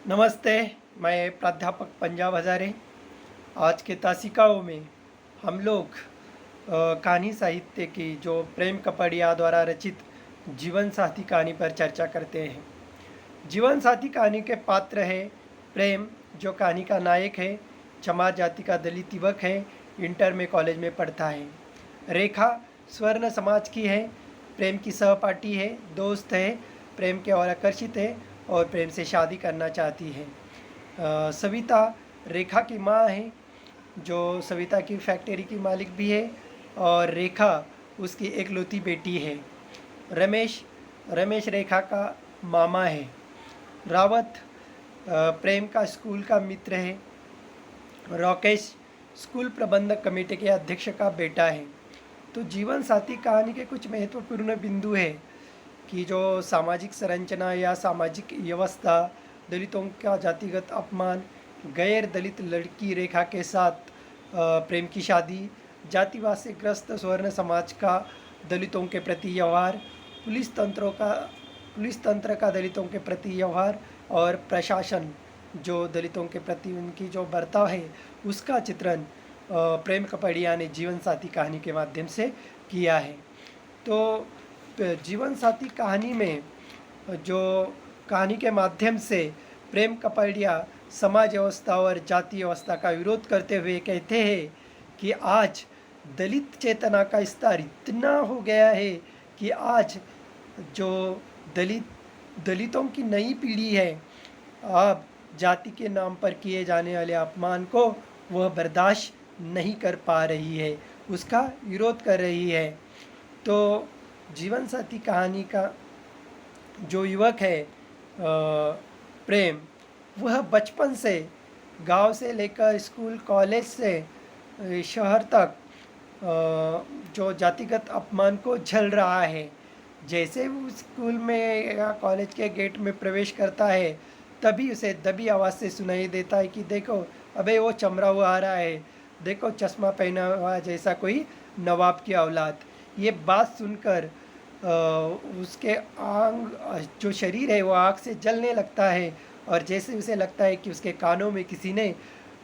नमस्ते। मैं प्राध्यापक पंजाब हज़ारे। आज के तासिकाओं में हम लोग कहानी साहित्य की जो प्रेम कपड़िया द्वारा रचित जीवन साथी कहानी पर चर्चा करते हैं। जीवन साथी कहानी के पात्र है प्रेम, जो कहानी का नायक है। चमार जाति का दलित युवक है, इंटर में कॉलेज में पढ़ता है। रेखा स्वर्ण समाज की है, प्रेम की सहपाठी है, दोस्त है, प्रेम के और आकर्षित है और प्रेम से शादी करना चाहती है। सविता रेखा की माँ है, जो सविता की फैक्ट्री की मालिक भी है और रेखा उसकी एकलौती बेटी है। रमेश रमेश रेखा का मामा है। रावत प्रेम का स्कूल का मित्र है। राकेश स्कूल प्रबंधक कमेटी के अध्यक्ष का बेटा है। तो जीवन साथी कहानी के कुछ महत्वपूर्ण बिंदु है कि जो सामाजिक संरचना या सामाजिक व्यवस्था, दलितों का जातिगत अपमान, गैर दलित लड़की रेखा के साथ प्रेम की शादी, जातिवाद से ग्रस्त स्वर्ण समाज का दलितों के प्रति व्यवहार, पुलिस तंत्र का दलितों के प्रति व्यवहार और प्रशासन जो दलितों के प्रति उनकी जो बर्ताव है उसका चित्रण प्रेम कपड़िया ने जीवन साथी कहानी के माध्यम से किया है। तो जीवन साथी कहानी में जो कहानी के माध्यम से प्रेम कपड़िया समाज व्यवस्था और जाति व्यवस्था का विरोध करते हुए कहते हैं कि आज दलित चेतना का स्तर इतना हो गया है कि आज जो दलितों की नई पीढ़ी है अब जाति के नाम पर किए जाने वाले अपमान को वह बर्दाश्त नहीं कर पा रही है, उसका विरोध कर रही है। तो जीवन साथी कहानी का जो युवक है प्रेम, वह बचपन से गांव से लेकर स्कूल कॉलेज से शहर तक जो जातिगत अपमान को झेल रहा है। जैसे वो स्कूल में या कॉलेज के गेट में प्रवेश करता है तभी उसे दबी आवाज़ से सुनाई देता है कि देखो अबे वो चमरा हुआ आ रहा है, देखो चश्मा पहना हुआ जैसा कोई नवाब की औलाद। ये बात सुनकर उसके आंग जो शरीर है वो आग से जलने लगता है और जैसे उसे लगता है कि उसके कानों में किसी ने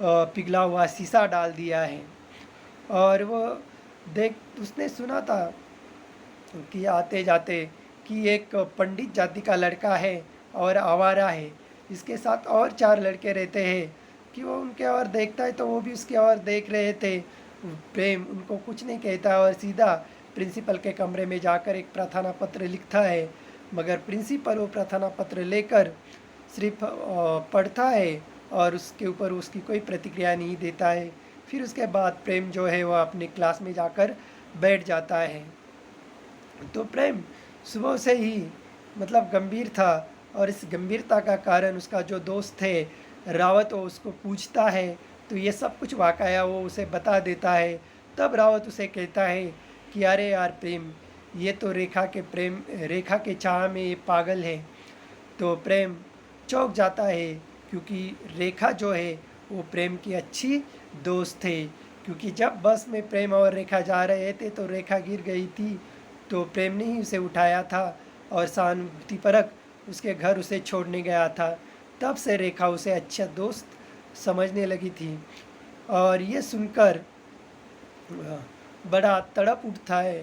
पिघला हुआ शीशा डाल दिया है। और वो उसने सुना था कि आते जाते कि एक पंडित जाति का लड़का है और आवारा है, इसके साथ और 4 लड़के रहते हैं कि वो उनके और देखता है तो वो भी उसके और देख रहे थे। प्रेम उनको कुछ नहीं कहता और सीधा प्रिंसिपल के कमरे में जाकर एक प्रार्थना पत्र लिखता है, मगर प्रिंसिपल वो प्रार्थना पत्र लेकर सिर्फ पढ़ता है और उसके ऊपर उसकी कोई प्रतिक्रिया नहीं देता है। फिर उसके बाद प्रेम जो है वह अपनी क्लास में जाकर बैठ जाता है। तो प्रेम सुबह से ही मतलब गंभीर था और इस गंभीरता का कारण उसका जो दोस्त है रावत वो उसको पूछता है तो ये सब कुछ वाकया वो उसे बता देता है। तब रावत उसे कहता है कि अरे यार प्रेम, ये तो रेखा के चाह में ये पागल है। तो प्रेम चौंक जाता है क्योंकि रेखा जो है वो प्रेम की अच्छी दोस्त है। क्योंकि जब बस में प्रेम और रेखा जा रहे थे तो रेखा गिर गई थी, तो प्रेम ने ही उसे उठाया था और सहानुभूतिपरक उसके घर उसे छोड़ने गया था। तब से रेखा उसे अच्छा दोस्त समझने लगी थी। और ये सुनकर बड़ा तड़प उठता है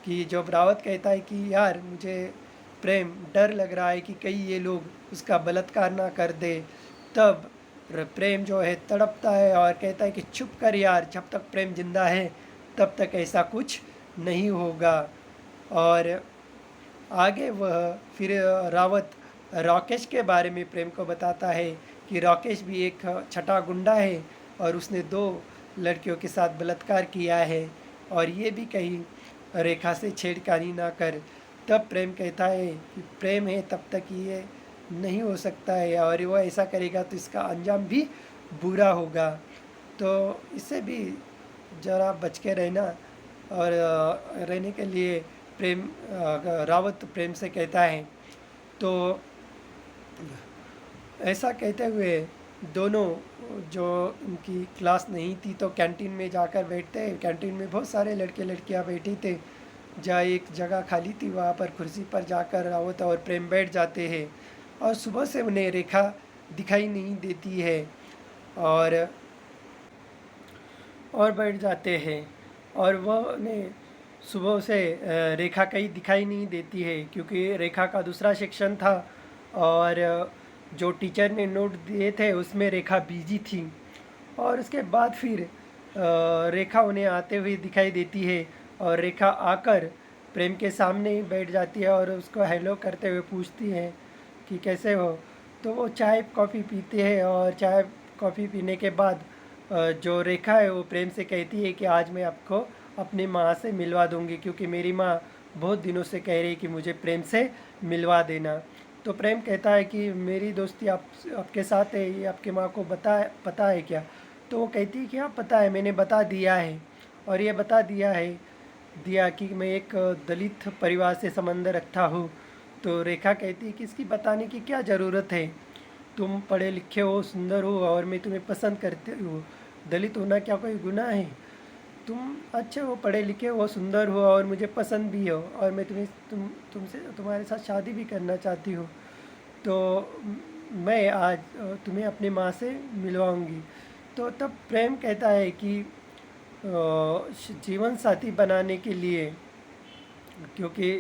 कि जब रावत कहता है कि यार मुझे प्रेम डर लग रहा है कि कहीं ये लोग उसका बलात्कार ना कर दे। तब प्रेम जो है तड़पता है और कहता है कि चुप कर यार, जब तक प्रेम जिंदा है तब तक ऐसा कुछ नहीं होगा। और आगे वह फिर रावत राकेश के बारे में प्रेम को बताता है कि राकेश भी एक छठा गुंडा है और उसने 2 लड़कियों के साथ बलात्कार किया है और ये भी कहीं रेखा से छेड़खानी ना कर। तब प्रेम कहता है कि प्रेम है तब तक ये नहीं हो सकता है और वो ऐसा करेगा तो इसका अंजाम भी बुरा होगा। तो इससे भी ज़रा बच के रहना। और रहने के लिए रावत प्रेम से कहता है। तो ऐसा कहते हुए दोनों जो उनकी क्लास नहीं थी तो कैंटीन में जाकर बैठते हैं। कैंटीन में बहुत सारे लड़के लड़कियां बैठी थे, जहाँ एक जगह खाली थी वहाँ पर कुर्सी पर जाकर रावत और प्रेम बैठ जाते हैं और सुबह से उन्हें रेखा दिखाई नहीं देती है और बैठ जाते हैं। और वह उन्हें सुबह से रेखा कहीं दिखाई नहीं देती है क्योंकि रेखा का दूसरा सेक्शन था और जो टीचर ने नोट दिए थे उसमें रेखा बिजी थी। और उसके बाद फिर रेखा उन्हें आते हुए दिखाई देती है और रेखा आकर प्रेम के सामने ही बैठ जाती है और उसको हेलो करते हुए पूछती है कि कैसे हो। तो वो चाय कॉफ़ी पीते हैं और चाय कॉफ़ी पीने के बाद जो रेखा है वो प्रेम से कहती है कि आज मैं आपको अपनी माँ से मिलवा दूंगी क्योंकि मेरी माँ बहुत दिनों से कह रही है कि मुझे प्रेम से मिलवा देना। तो प्रेम कहता है कि मेरी दोस्ती आपके साथ है, ये आपकी माँ को पता है क्या? तो वो कहती है कि हाँ पता है, मैंने बता दिया है। और ये बता दिया कि मैं एक दलित परिवार से संबंध रखता हूँ। तो रेखा कहती है कि इसकी बताने की क्या ज़रूरत है, तुम पढ़े लिखे हो, सुंदर हो और मैं तुम्हें पसंद करती हूँ। दलित होना क्या कोई गुनाह है? तुम अच्छे हो, पढ़े लिखे हो, सुंदर हो और मुझे पसंद भी हो और मैं तुमसे तुम्हारे साथ शादी भी करना चाहती हूँ। तो मैं आज तुम्हें अपनी माँ से मिलवाऊंगी। तो तब प्रेम कहता है कि जीवन साथी बनाने के लिए, क्योंकि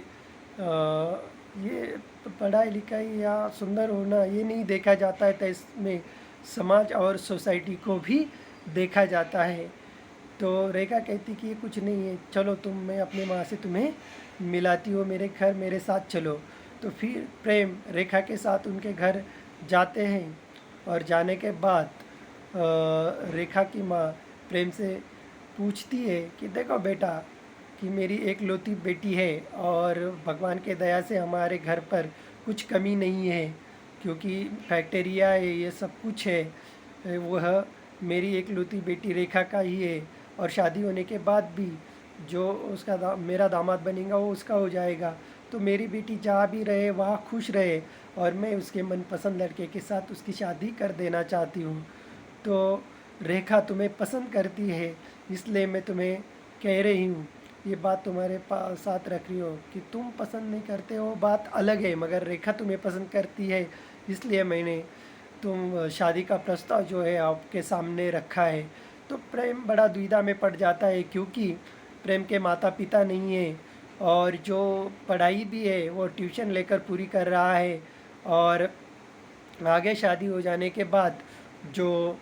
ये पढ़ाई लिखाई या सुंदर होना ये नहीं देखा जाता है, तो इसमें समाज और सोसाइटी को भी देखा जाता है। तो रेखा कहती कि ये कुछ नहीं है, चलो मैं अपनी माँ से तुम्हें मिलाती हूँ, मेरे घर मेरे साथ चलो। तो फिर प्रेम रेखा के साथ उनके घर जाते हैं और जाने के बाद रेखा की माँ प्रेम से पूछती है कि देखो बेटा, कि मेरी एक लौती बेटी है और भगवान के दया से हमारे घर पर कुछ कमी नहीं है क्योंकि फैक्ट्रिया है, ये सब कुछ है। वह मेरी एक लौती बेटी रेखा का ही है और शादी होने के बाद भी जो मेरा दामाद बनेगा वो उसका हो जाएगा। तो मेरी बेटी जहाँ भी रहे वहाँ खुश रहे और मैं उसके मनपसंद लड़के के साथ उसकी शादी कर देना चाहती हूँ। तो रेखा तुम्हें पसंद करती है, इसलिए मैं तुम्हें कह रही हूँ, ये बात तुम्हारे पास साथ रख रही हो। कि तुम पसंद नहीं करते हो बात अलग है, मगर रेखा तुम्हें पसंद करती है, इसलिए मैंने शादी का प्रस्ताव जो है आपके सामने रखा है। तो प्रेम बड़ा दुविधा में पड़ जाता है क्योंकि प्रेम के माता पिता नहीं है और जो पढ़ाई भी है वो ट्यूशन लेकर पूरी कर रहा है और आगे शादी हो जाने के बाद जो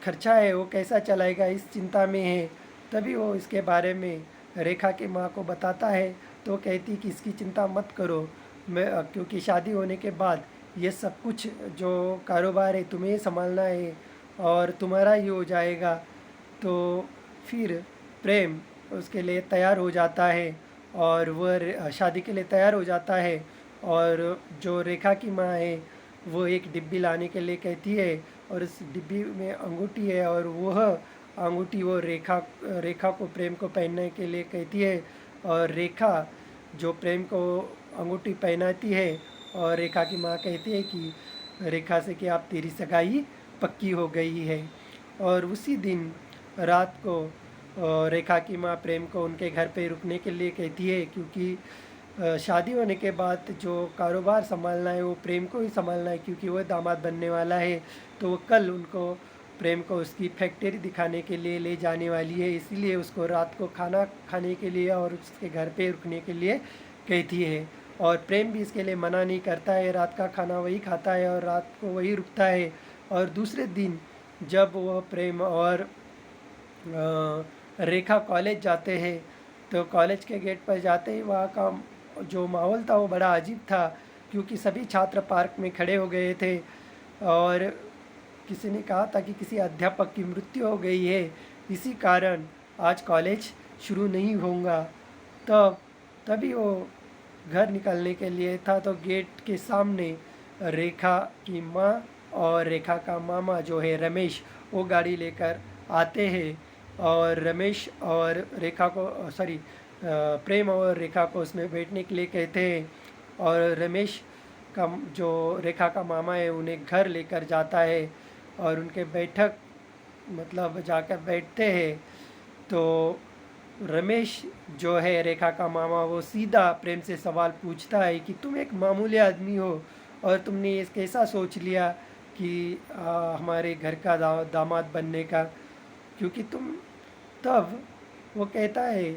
खर्चा है वो कैसा चलाएगा इस चिंता में है। तभी वो इसके बारे में रेखा की माँ को बताता है। तो कहती कि इसकी चिंता मत करो, मैं क्योंकि शादी होने के बाद ये सब कुछ जो कारोबार है तुम्हें संभालना है और तुम्हारा ही हो जाएगा। तो फिर प्रेम उसके लिए तैयार हो जाता है और वह शादी के लिए तैयार हो जाता है। और जो रेखा की माँ है वो एक डिब्बी लाने के लिए कहती है और उस डिब्बी में अंगूठी है और वह अंगूठी वो रेखा को प्रेम को पहनने के लिए कहती है। और रेखा जो प्रेम को अंगूठी पहनाती है और रेखा की माँ कहती है कि रेखा से कि आप तेरी सगाई पक्की हो गई है। और उसी दिन रात को रेखा की माँ प्रेम को उनके घर पे रुकने के लिए कहती है क्योंकि शादी होने के बाद जो कारोबार संभालना है वो प्रेम को ही संभालना है क्योंकि वह दामाद बनने वाला है। तो वो कल उनको प्रेम को उसकी फैक्ट्री दिखाने के लिए ले जाने वाली है, इसीलिए उसको रात को खाना खाने के लिए और उसके घर पे रुकने के लिए कहती है। और प्रेम भी इसके लिए मना नहीं करता है, रात का खाना वही खाता है और रात को वही रुकता है। और दूसरे दिन जब वह प्रेम और रेखा कॉलेज जाते हैं तो कॉलेज के गेट पर जाते ही वहाँ का जो माहौल था वो बड़ा अजीब था क्योंकि सभी छात्र पार्क में खड़े हो गए थे और किसी ने कहा था कि किसी अध्यापक की मृत्यु हो गई है, इसी कारण आज कॉलेज शुरू नहीं होगा। तभी वो घर निकलने के लिए था तो गेट के सामने रेखा की माँ और रेखा का मामा जो है रमेश वो गाड़ी लेकर आते हैं और रमेश और रेखा को प्रेम और रेखा को उसमें बैठने के लिए कहते हैं। और रमेश का जो रेखा का मामा है उन्हें घर लेकर जाता है और उनके बैठक मतलब जाकर बैठते हैं। तो रमेश जो है रेखा का मामा वो सीधा प्रेम से सवाल पूछता है कि तुम एक मामूली आदमी हो और तुमने ये कैसा सोच लिया कि हमारे घर का दामाद बनने का, क्योंकि तुम तब वो कहता है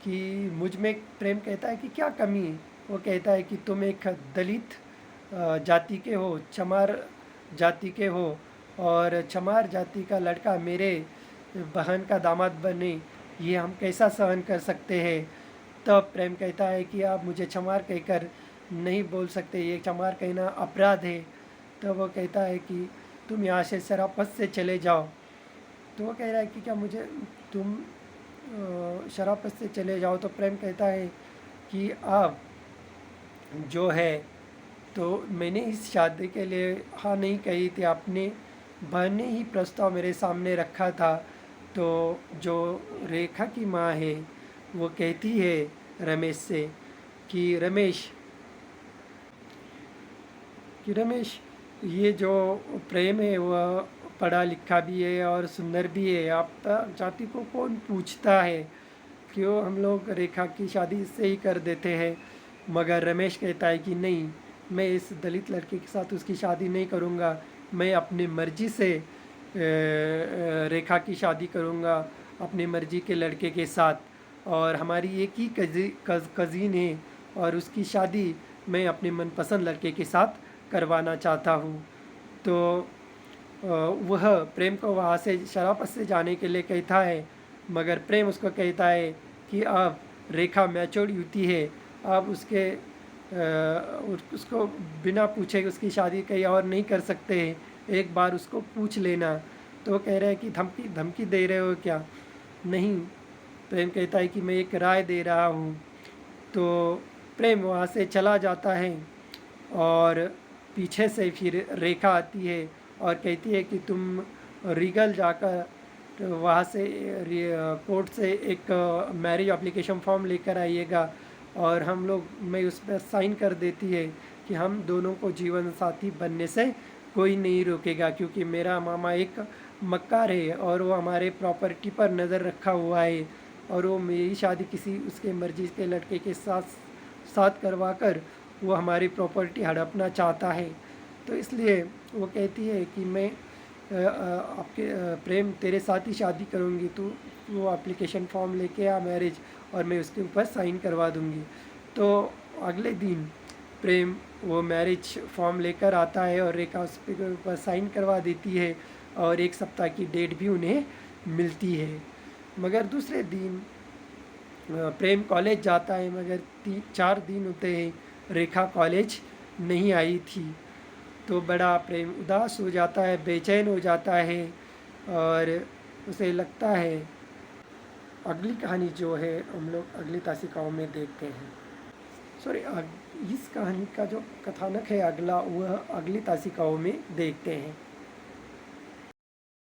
कि मुझ में प्रेम कहता है कि क्या कमी है। वो कहता है कि तुम एक दलित जाति के हो, चमार जाति के हो, और चमार जाति का लड़का मेरे बहन का दामाद बने, ये हम कैसा सहन कर सकते हैं। तब प्रेम कहता है कि आप मुझे चमार कहकर नहीं बोल सकते, ये चमार कहना अपराध है। तब वो कहता है कि तुम यहाँ से शराफत से चले जाओ। तो वो कह रहा है कि क्या मुझे तुम शराफत से चले जाओ। तो प्रेम कहता है कि आप जो है, तो मैंने इस शादी के लिए हाँ नहीं कही थी, आपने बहन ने ही प्रस्ताव मेरे सामने रखा था। तो जो रेखा की माँ है वो कहती है रमेश से कि रमेश ये जो प्रेम है वह पढ़ा लिखा भी है और सुंदर भी है, आप जाति को कौन पूछता है, क्यों हम लोग रेखा की शादी इससे ही कर देते हैं। मगर रमेश कहता है कि नहीं, मैं इस दलित लड़के के साथ उसकी शादी नहीं करूँगा, मैं अपनी मर्जी से रेखा की शादी करूँगा अपनी मर्जी के लड़के के साथ। और हमारी एक ही कज़िन है और उसकी शादी मैं अपने मनपसंद लड़के के साथ करवाना चाहता हूँ। तो वह प्रेम को वहाँ से शराफत से जाने के लिए कहता है, मगर प्रेम उसको कहता है कि अब रेखा मैच्योर युवती है, आप उसको बिना पूछे उसकी शादी कहीं और नहीं कर सकते हैं, एक बार उसको पूछ लेना। तो वो कह रहा है कि धमकी दे रहे हो क्या। नहीं, प्रेम कहता है कि मैं एक राय दे रहा हूँ। तो प्रेम वहाँ से चला जाता है और पीछे से फिर रेखा आती है और कहती है कि तुम रीगल जाकर वहाँ से कोर्ट से एक मैरिज एप्लीकेशन फॉर्म लेकर आइएगा, और हम लोग मैं उस पर साइन कर देती है कि हम दोनों को जीवन साथी बनने से कोई नहीं रोकेगा, क्योंकि मेरा मामा एक मक्कार है और वो हमारे प्रॉपर्टी पर नज़र रखा हुआ है, और वो मेरी शादी किसी उसके मर्जी के लड़के के साथ करवा कर वो हमारी प्रॉपर्टी हड़पना चाहता है। तो इसलिए वो कहती है कि मैं आपके प्रेम तेरे साथ ही शादी करूँगी, तो वो एप्लीकेशन फॉर्म लेके आ मैरिज, और मैं उसके ऊपर साइन करवा दूँगी। तो अगले दिन प्रेम वो मैरिज फॉर्म लेकर आता है और रेखा उस पे ऊपर साइन करवा देती है, और एक सप्ताह की डेट भी उन्हें मिलती है। मगर दूसरे दिन प्रेम कॉलेज जाता है, मगर 4 दिन होते हैं रेखा कॉलेज नहीं आई थी। तो बड़ा प्रेम उदास हो जाता है, बेचैन हो जाता है, और उसे लगता है। अगली कहानी जो है हम लोग अगली तासिकाओं में देखते हैं। सॉरी, इस कहानी का जो कथानक है अगला, वह अगली तासिकाओं में देखते हैं।